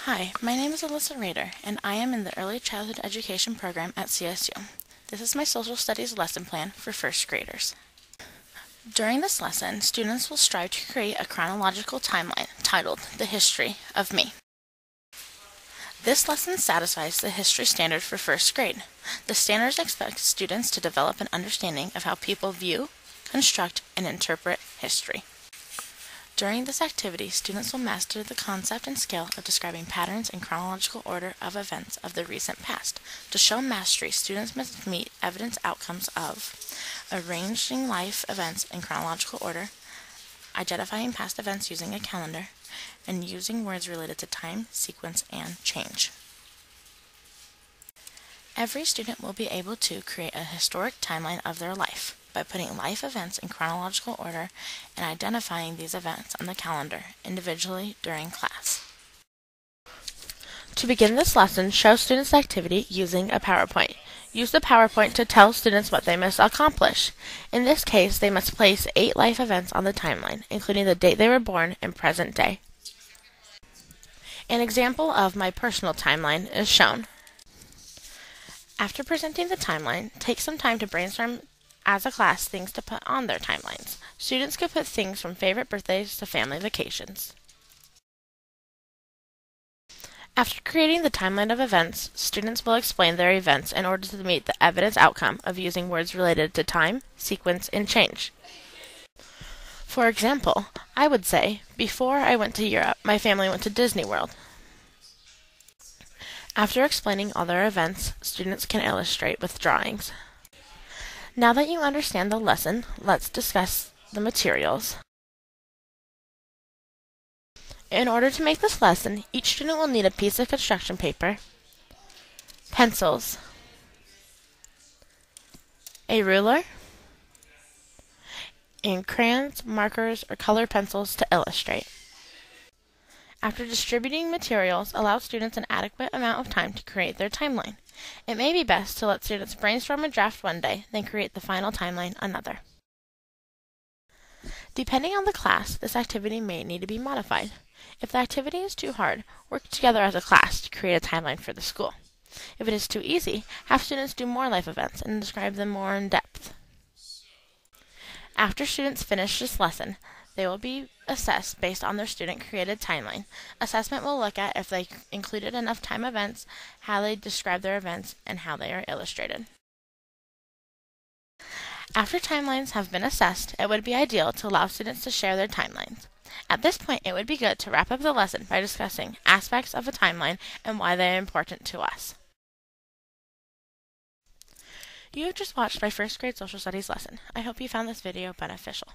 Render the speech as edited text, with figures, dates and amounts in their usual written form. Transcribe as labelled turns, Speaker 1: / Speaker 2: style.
Speaker 1: Hi, my name is Alyssa Rehder, and I am in the Early Childhood Education program at CSU. This is my social studies lesson plan for first graders. During this lesson, students will strive to create a chronological timeline titled The History of Me. This lesson satisfies the history standard for first grade. The standards expect students to develop an understanding of how people view, construct, and interpret history. During this activity, students will master the concept and skill of describing patterns in chronological order of events of the recent past. To show mastery, students must meet evidence outcomes of arranging life events in chronological order, identifying past events using a calendar, and using words related to time, sequence, and change. Every student will be able to create a historic timeline of their life by putting life events in chronological order and identifying these events on the calendar individually during class. To begin this lesson, show students the activity using a PowerPoint. Use the PowerPoint to tell students what they must accomplish. In this case, they must place 8 life events on the timeline, including the date they were born and present day. An example of my personal timeline is shown. After presenting the timeline, take some time to brainstorm as a class things to put on their timelines. Students could put things from favorite birthdays to family vacations. After creating the timeline of events, students will explain their events in order to meet the evidence outcome of using words related to time, sequence, and change. For example, I would say, before I went to Europe, my family went to Disney World. After explaining all their events, students can illustrate with drawings. Now that you understand the lesson, let's discuss the materials. In order to make this lesson, each student will need a piece of construction paper, pencils, a ruler, and crayons, markers, or colored pencils to illustrate. After distributing materials, allow students an adequate amount of time to create their timeline. It may be best to let students brainstorm a draft one day, then create the final timeline another. Depending on the class, this activity may need to be modified. If the activity is too hard, work together as a class to create a timeline for the school. If it is too easy, have students do more life events and describe them more in depth. After students finish this lesson, they will be assessed based on their student-created timeline. Assessment will look at if they included enough time events, how they describe their events, and how they are illustrated. After timelines have been assessed, it would be ideal to allow students to share their timelines. At this point, it would be good to wrap up the lesson by discussing aspects of a timeline and why they are important to us. You have just watched my first grade social studies lesson. I hope you found this video beneficial.